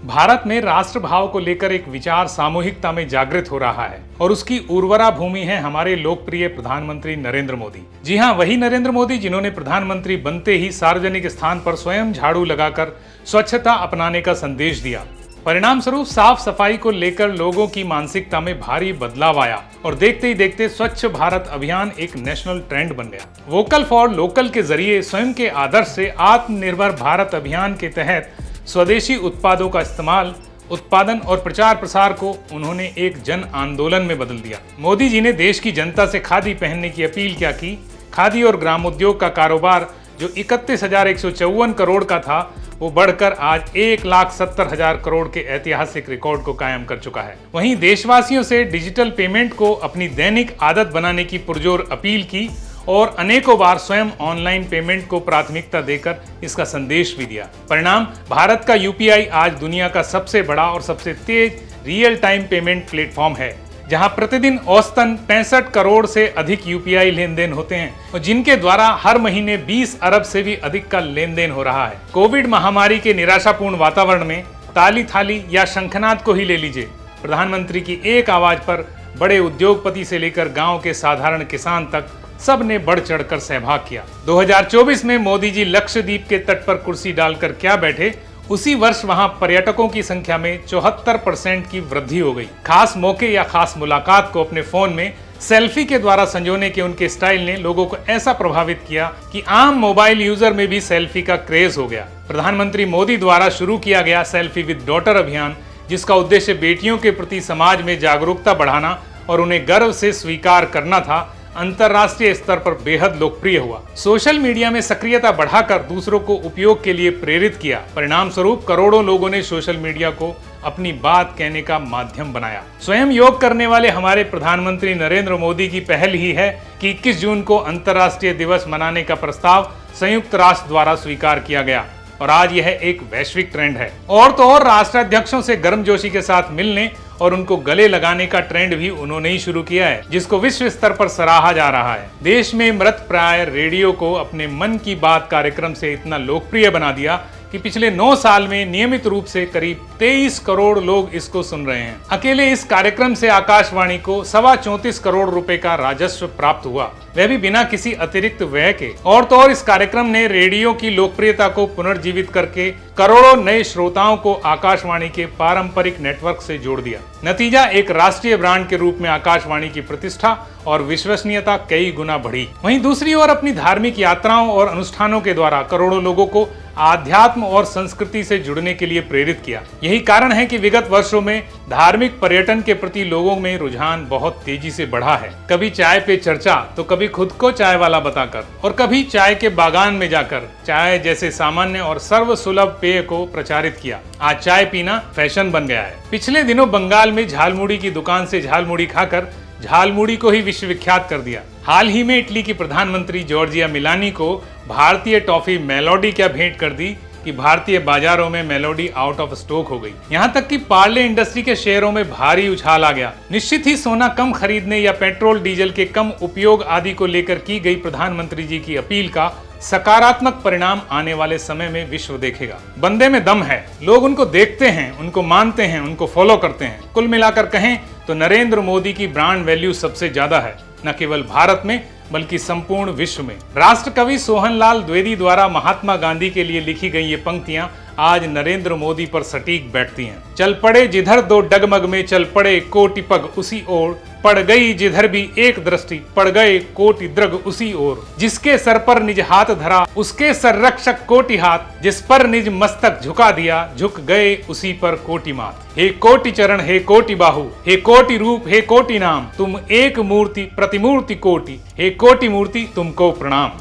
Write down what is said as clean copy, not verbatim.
भारत में राष्ट्रभाव को लेकर एक विचार सामूहिकता में जागृत हो रहा है और उसकी उर्वरा भूमि है हमारे लोकप्रिय प्रधानमंत्री नरेंद्र मोदी। जी हां, वही नरेंद्र मोदी जिन्होंने प्रधानमंत्री बनते ही सार्वजनिक स्थान पर स्वयं झाड़ू लगाकर स्वच्छता अपनाने का संदेश दिया। परिणाम स्वरूप साफ सफाई को लेकर लोगों की मानसिकता में भारी बदलाव आया और देखते ही देखते स्वच्छ भारत अभियान एक नेशनल ट्रेंड बन गया। वोकल फॉर लोकल के जरिए स्वयं के आदर्श से आत्मनिर्भर भारत अभियान के तहत स्वदेशी उत्पादों का इस्तेमाल, उत्पादन और प्रचार प्रसार को उन्होंने एक जन आंदोलन में बदल दिया। मोदी जी ने देश की जनता से खादी पहनने की अपील क्या की। खादी और ग्रामोद्योग का कारोबार जो 31,154 करोड़ का था, वो बढ़कर आज 1,70,000 करोड़ के ऐतिहासिक रिकॉर्ड को कायम कर चुका है। वहीं देशवासियों से डिजिटल पेमेंट को अपनी दैनिक आदत बनाने की पुरजोर अपील की और अनेकों बार स्वयं ऑनलाइन पेमेंट को प्राथमिकता देकर इसका संदेश भी दिया। परिणाम, भारत का यूपीआई आज दुनिया का सबसे बड़ा और सबसे तेज रियल टाइम पेमेंट प्लेटफॉर्म है, जहां प्रतिदिन औसतन 65 करोड़ से अधिक यूपीआई लेन देन होते हैं और जिनके द्वारा हर महीने 20 अरब से भी अधिक का लेन देन हो रहा है। कोविड महामारी के निराशापूर्ण वातावरण में ताली थाली या शंखनाद को ही ले लीजिए, प्रधानमंत्री की एक आवाज पर बड़े उद्योगपति से लेकर गांव के साधारण किसान तक सब ने बढ़ चढ़कर सहभाग किया। 2024 में मोदी जी लक्षद्वीप के तट पर कुर्सी डालकर क्या बैठे, उसी वर्ष वहां पर्यटकों की संख्या में 74% की वृद्धि हो गई। खास मौके या खास मुलाकात को अपने फोन में सेल्फी के द्वारा संजोने के उनके स्टाइल ने लोगों को ऐसा प्रभावित किया कि आम मोबाइल यूजर में भी सेल्फी का क्रेज हो गया। प्रधानमंत्री मोदी द्वारा शुरू किया गया सेल्फी विद डॉटर अभियान, जिसका उद्देश्य बेटियों के प्रति समाज में जागरूकता बढ़ाना और उन्हें गर्व से स्वीकार करना था, अंतरराष्ट्रीय स्तर पर बेहद लोकप्रिय हुआ। सोशल मीडिया में सक्रियता बढ़ाकर दूसरों को उपयोग के लिए प्रेरित किया। परिणाम स्वरूप करोड़ों लोगों ने सोशल मीडिया को अपनी बात कहने का माध्यम बनाया। स्वयं योग करने वाले हमारे प्रधानमंत्री नरेंद्र मोदी की पहल ही है कि 21 जून को अंतरराष्ट्रीय दिवस मनाने का प्रस्ताव संयुक्त राष्ट्र द्वारा स्वीकार किया गया और आज यह एक वैश्विक ट्रेंड है। और तो और राष्ट्राध्यक्षों से गर्मजोशी के साथ मिलने और उनको गले लगाने का ट्रेंड भी उन्होंने ही शुरू किया है, जिसको विश्व स्तर पर सराहा जा रहा है। देश में मृत प्राय रेडियो को अपने मन की बात कार्यक्रम से इतना लोकप्रिय बना दिया कि पिछले 9 साल में नियमित रूप से करीब 23 करोड़ लोग इसको सुन रहे हैं। अकेले इस कार्यक्रम से आकाशवाणी को 34.25 करोड़ रुपए का राजस्व प्राप्त हुआ, वह भी बिना किसी अतिरिक्त व्यय के। और तो और इस कार्यक्रम ने रेडियो की लोकप्रियता को पुनर्जीवित करके करोड़ों नए श्रोताओं को आकाशवाणी के पारंपरिक नेटवर्क से जोड़ दिया। नतीजा, एक राष्ट्रीय ब्रांड के रूप में आकाशवाणी की प्रतिष्ठा और विश्वसनीयता कई गुना बढ़ी। वहीं दूसरी ओर अपनी धार्मिक यात्राओं और अनुष्ठानों के द्वारा करोड़ों लोगों को आध्यात्म और संस्कृति से जुड़ने के लिए प्रेरित किया। यही कारण है कि विगत वर्षों में धार्मिक पर्यटन के प्रति लोगों में रुझान बहुत तेजी से बढ़ा है। कभी चाय पे चर्चा तो कभी खुद को चाय वाला बताकर और कभी चाय के बागान में जाकर चाय जैसे सामान्य और सर्वसुलभ पेय को प्रचारित किया। आज चाय पीना फैशन बन गया है। पिछले दिनों बंगाल में झालमुड़ी की दुकान से झालमुड़ी खाकर झालमुड़ी को ही विश्वविख्यात कर दिया। हाल ही में इटली की प्रधानमंत्री जॉर्जिया मिलानी को भारतीय टॉफी मेलोडी क्या भेंट कर दी कि भारतीय बाजारों में मेलोडी आउट ऑफ स्टॉक हो गई। यहाँ तक कि पार्ले इंडस्ट्री के शेयरों में भारी उछाल आ गया। निश्चित ही सोना कम खरीदने या पेट्रोल डीजल के कम उपयोग आदि को लेकर की गई प्रधानमंत्री जी की अपील का सकारात्मक परिणाम आने वाले समय में विश्व देखेगा। बंदे में दम है, लोग उनको देखते हैं, उनको मानते हैं, उनको फॉलो करते हैं। कुल मिलाकर कहें तो नरेंद्र मोदी की ब्रांड वैल्यू सबसे ज्यादा है, न केवल भारत में बल्कि संपूर्ण विश्व में। राष्ट्र कवि सोहनलाल द्विवेदी द्वारा महात्मा गांधी के लिए लिखी गई ये पंक्तियां आज नरेंद्र मोदी पर सटीक बैठती हैं। चल पड़े जिधर दो डगमग में, चल पड़े कोटि पग उसी ओर, पड़ गई जिधर भी एक दृष्टि, पड़ गए कोटि द्रग उसी ओर। जिसके सर पर निज हाथ धरा उसके संरक्षक कोटि हाथ, जिस पर निज मस्तक झुका दिया झुक गए उसी पर कोटि माथ। हे कोटि चरण, हे कोटि बाहु, हे कोटि रूप, हे कोटि नाम, तुम एक मूर्ति प्रतिमूर्ति कोटि, हे कोटि मूर्ति तुमको प्रणाम।